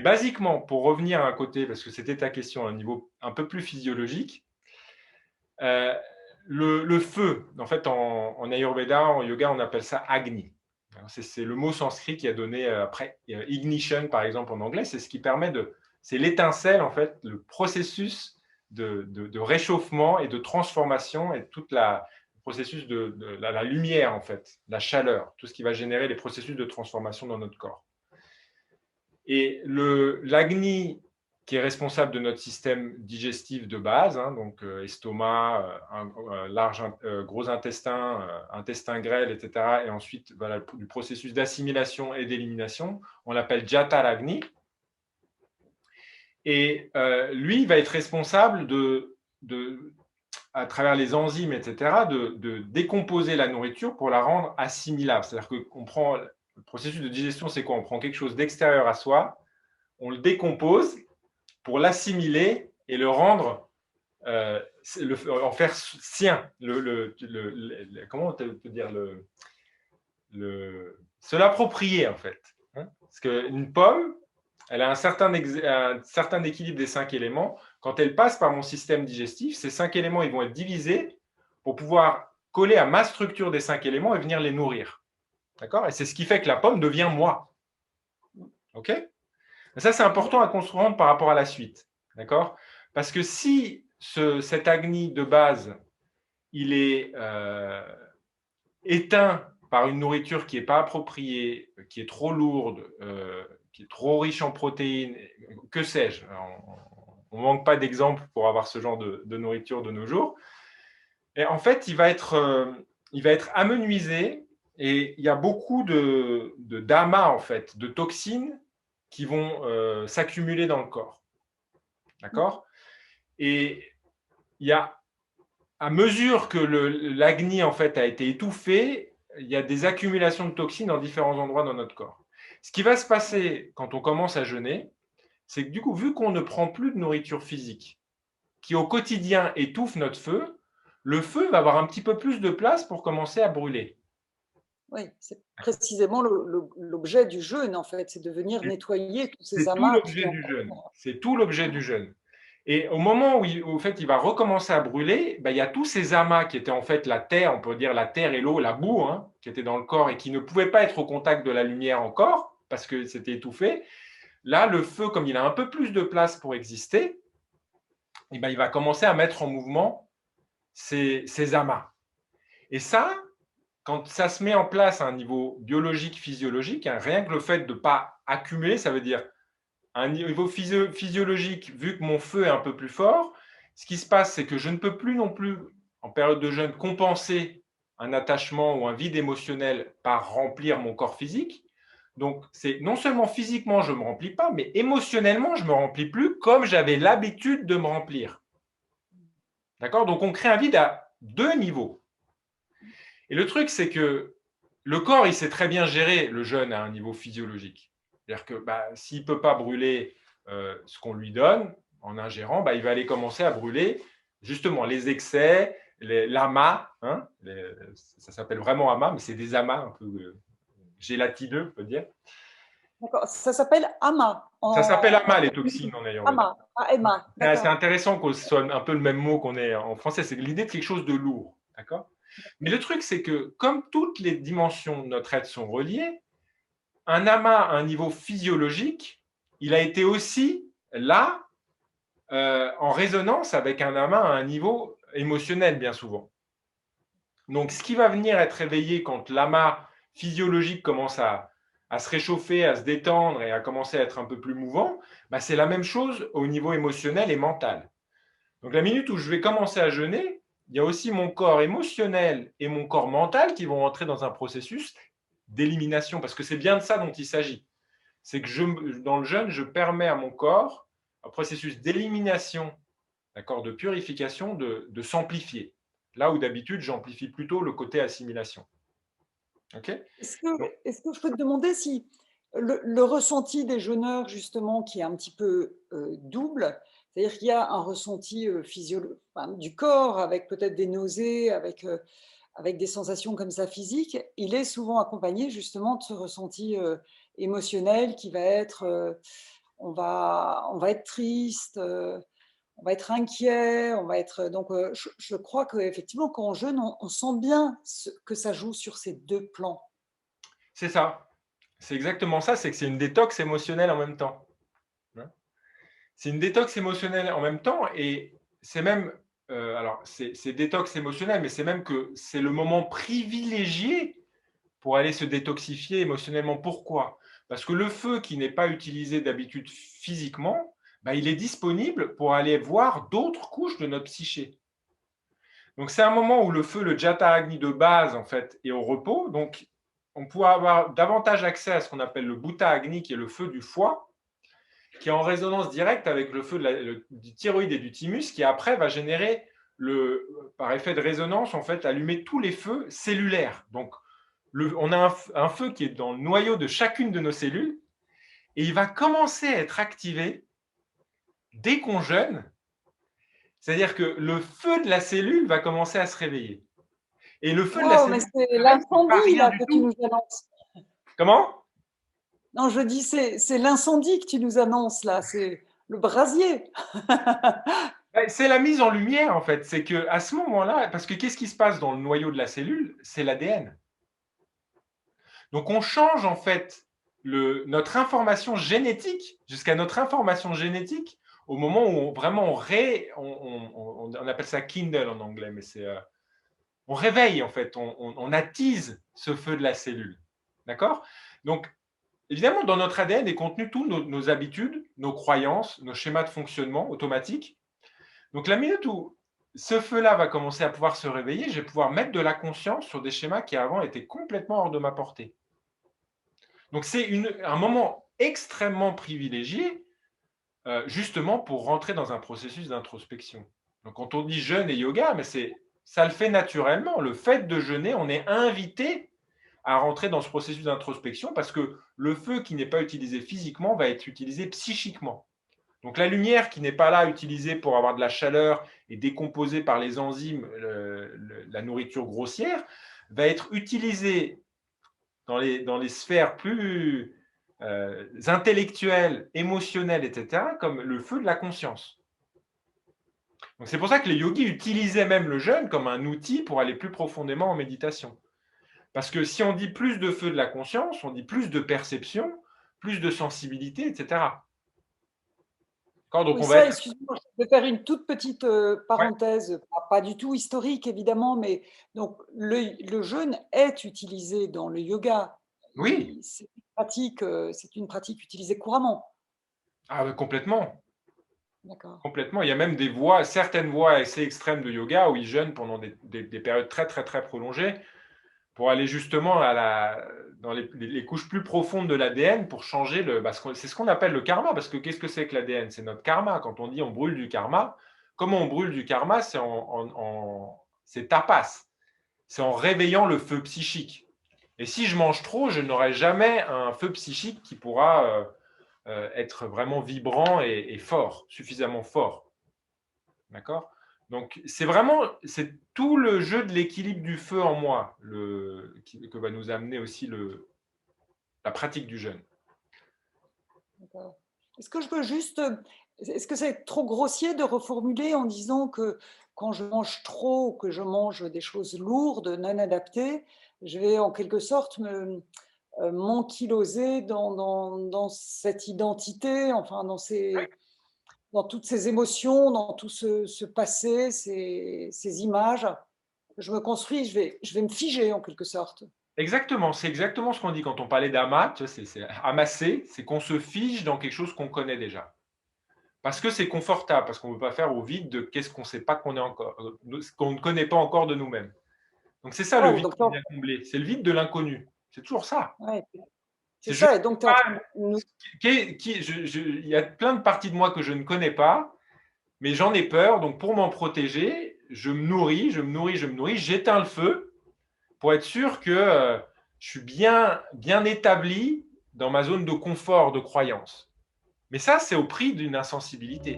basiquement, pour revenir à un côté, parce que c'était ta question à un niveau un peu plus physiologique, euh, le feu, en fait, en Ayurveda, en yoga, on appelle ça Agni. C'est le mot sanskrit qui a donné après ignition, par exemple, en anglais. C'est ce qui permet c'est l'étincelle, en fait, le processus de réchauffement et de transformation et tout le processus de la lumière, en fait, la chaleur, tout ce qui va générer les processus de transformation dans notre corps. Et l'Agni, qui est responsable de notre système digestif de base, hein, donc estomac, gros intestin, intestin grêle, etc. Et ensuite, voilà, du processus d'assimilation et d'élimination, on l'appelle Jataragni. Et lui, il va être responsable à travers les enzymes, etc., de décomposer la nourriture pour la rendre assimilable. C'est-à-dire qu'on prend le processus de digestion, c'est quoi? On prend quelque chose d'extérieur à soi, on le décompose pour l'assimiler et le rendre, en faire sien. Comment on peut dire se l'approprier, en fait. Hein, parce qu'une pomme, elle a un certain équilibre des 5 éléments. Quand elle passe par mon système digestif, ces 5 éléments ils vont être divisés pour pouvoir coller à ma structure des 5 éléments et venir les nourrir. D'accord? Et c'est ce qui fait que la pomme devient moi. OK? Ça, c'est important à comprendre par rapport à la suite. D'accord? Parce que si cet agni de base, il est éteint par une nourriture qui n'est pas appropriée, qui est trop lourde, qui est trop riche en protéines, que sais-je, on ne manque pas d'exemples pour avoir ce genre de nourriture de nos jours. Et en fait, il va être amenuisé et il y a beaucoup d'amas, en fait, de toxines qui vont s'accumuler dans le corps. D'accord? Et il y a, à mesure que l'agni en fait a été étouffé, il y a des accumulations de toxines dans différents endroits dans notre corps. Ce qui va se passer quand on commence à jeûner, c'est que du coup, vu qu'on ne prend plus de nourriture physique, qui au quotidien étouffe notre feu, le feu va avoir un petit peu plus de place pour commencer à brûler. Oui, c'est précisément l'objet du jeûne, en fait, c'est de venir nettoyer tous ces C'est tout amas qui l'objet ont… du jeûne. C'est tout l'objet du jeûne. Et au moment où, en fait, il va recommencer à brûler, ben, il y a tous ces amas qui étaient en fait la terre, on peut dire la terre et l'eau, la boue, hein, qui était dans le corps et qui ne pouvaient pas être au contact de la lumière encore parce que c'était étouffé. Là, le feu, comme il a un peu plus de place pour exister, et ben, il va commencer à mettre en mouvement ces amas. Et ça, quand ça se met en place à un niveau biologique, physiologique, hein, rien que le fait de ne pas accumuler, ça veut dire à un niveau physiologique, vu que mon feu est un peu plus fort, ce qui se passe, c'est que je ne peux plus non plus, en période de jeûne, compenser un attachement ou un vide émotionnel par remplir mon corps physique. Donc, c'est non seulement physiquement, je ne me remplis pas, mais émotionnellement, je ne me remplis plus comme j'avais l'habitude de me remplir. D'accord? Donc, on crée un vide à deux niveaux. Et le truc, c'est que le corps, il sait très bien gérer le jeûne à un niveau physiologique. C'est-à-dire que s'il ne peut pas brûler ce qu'on lui donne en ingérant, il va aller commencer à brûler justement les excès, l'amas. Hein, ça s'appelle vraiment amas, mais c'est des amas un peu gélatineux, on peut dire. D'accord, ça s'appelle ama Ça s'appelle en amas, les toxines en Ayurveda. ama, A-M-A, C'est d'accord. intéressant que ce soit un peu le même mot qu'on ait en français. C'est l'idée de quelque chose de lourd. D'accord? Mais le truc, c'est que comme toutes les dimensions de notre être sont reliées, un amas à un niveau physiologique, il a été aussi là en résonance avec un amas à un niveau émotionnel, bien souvent. Donc, ce qui va venir être réveillé quand l'amas physiologique commence à se réchauffer, à se détendre et à commencer à être un peu plus mouvant, c'est la même chose au niveau émotionnel et mental. Donc, la minute où je vais commencer à jeûner, il y a aussi mon corps émotionnel et mon corps mental qui vont entrer dans un processus d'élimination, parce que c'est bien de ça dont il s'agit. C'est que dans le jeûne, je permets à mon corps un processus d'élimination, d'accord, de purification, de s'amplifier. Là où d'habitude, j'amplifie plutôt le côté assimilation. OK? Est-ce que, Donc, est-ce que je peux te demander si le ressenti des jeûneurs, justement, qui est un petit peu double, c'est-à-dire qu'il y a un ressenti du corps avec peut-être des nausées, avec des sensations comme ça physiques, il est souvent accompagné justement de ce ressenti émotionnel qui va être on va être triste, on va être inquiet, on va être donc je crois qu'effectivement quand on jeûne, on sent bien que ça joue sur ces 2 plans. C'est ça. C'est exactement ça, c'est que c'est une détox émotionnelle en même temps, hein. C'est une détox émotionnelle en même temps et c'est même, alors c'est détox émotionnel, mais c'est même que c'est le moment privilégié pour aller se détoxifier émotionnellement. Pourquoi? Parce que le feu qui n'est pas utilisé d'habitude physiquement, bah, il est disponible pour aller voir d'autres couches de notre psyché. Donc c'est un moment où le feu, le Jata Agni de base en fait, est au repos. Donc on pourra avoir davantage accès à ce qu'on appelle le Bhuta Agni, qui est le feu du foie, qui est en résonance directe avec le feu du thyroïde et du thymus, qui après va générer, par effet de résonance, en fait, allumer tous les feux cellulaires. Donc on a un feu qui est dans le noyau de chacune de nos cellules, et il va commencer à être activé dès qu'on jeûne. C'est-à-dire que le feu de la cellule va commencer à se réveiller. Et le feu de la Waouh, mais cellule c'est se réveille, c'est pas l'incendie rien là du que tu tout. nous annonces. Comment? Non, je dis c'est l'incendie que tu nous annonces là, c'est le brasier. C'est la mise en lumière, en fait. C'est qu'à ce moment-là, parce que qu'est-ce qui se passe dans le noyau de la cellule? C'est l'ADN. Donc on change en fait notre information génétique, jusqu'à notre information génétique, au moment où vraiment on appelle ça Kindle en anglais, mais c'est on réveille en fait, on attise ce feu de la cellule. D'accord? Donc évidemment, dans notre ADN est contenu toutes nos habitudes, nos croyances, nos schémas de fonctionnement automatiques. Donc la minute où ce feu-là va commencer à pouvoir se réveiller, je vais pouvoir mettre de la conscience sur des schémas qui avant étaient complètement hors de ma portée. Donc c'est un moment extrêmement privilégié, justement pour rentrer dans un processus d'introspection. Donc quand on dit jeûne et yoga, mais ça le fait naturellement. Le fait de jeûner, on est invité à rentrer dans ce processus d'introspection parce que le feu qui n'est pas utilisé physiquement va être utilisé psychiquement. Donc la lumière qui n'est pas là utilisée pour avoir de la chaleur et décomposée par les enzymes, la nourriture grossière, va être utilisée dans les sphères plus intellectuelles, émotionnelles, etc., comme le feu de la conscience. Donc c'est pour ça que les yogis utilisaient même le jeûne comme un outil pour aller plus profondément en méditation. Parce que si on dit plus de feu de la conscience, on dit plus de perception, plus de sensibilité, etc. Donc Oui, on va ça, être... excuse-moi, je vais faire une toute petite Ouais. parenthèse, pas du tout historique évidemment, mais donc le jeûne est utilisé dans le yoga. Oui, C'est une pratique utilisée couramment. ah, complètement. D'accord. Complètement. Il y a même certaines voies assez extrêmes de yoga où ils jeûnent pendant des périodes très, très, très prolongées pour aller justement dans les couches plus profondes de l'ADN pour changer c'est ce qu'on appelle le karma. Parce que qu'est-ce que c'est que l'ADN? C'est notre karma. Quand on dit on brûle du karma, comment on brûle du karma? C'est tapas. C'est en réveillant le feu psychique. Et si je mange trop, je n'aurai jamais un feu psychique qui pourra être vraiment vibrant et fort, suffisamment fort. D'accord? Donc, c'est tout le jeu de l'équilibre du feu en moi que va nous amener aussi la pratique du jeûne. D'accord. Est-ce que je peux juste, est-ce que c'est trop grossier de reformuler en disant que quand je mange trop ou que je mange des choses lourdes, non adaptées, je vais en quelque sorte m'ankyloser dans cette identité, enfin dans toutes ces émotions, dans tout ce passé, ces images. Je me construis, je vais me figer en quelque sorte. Exactement, c'est exactement ce qu'on dit quand on parlait d'amas, tu vois, c'est amasser, c'est qu'on se fige dans quelque chose qu'on connaît déjà. Parce que c'est confortable, parce qu'on ne veut pas faire au vide de qu'est-ce qu'on sait pas qu'on est encore, ce qu'on ne connaît pas encore de nous-mêmes. Donc c'est ça le Waouh, vide donc qui vient combler, c'est le vide de l'inconnu. C'est toujours ça. ouais, c'est C'est je ça, et ne sais donc tu es en pas train de nous. il y a plein de parties de moi que je ne connais pas, mais j'en ai peur. Donc pour m'en protéger, je me nourris, je me nourris, je me nourris, j'éteins le feu pour être sûr que je suis bien établi dans ma zone de confort, de croyance. Mais ça, c'est au prix d'une insensibilité.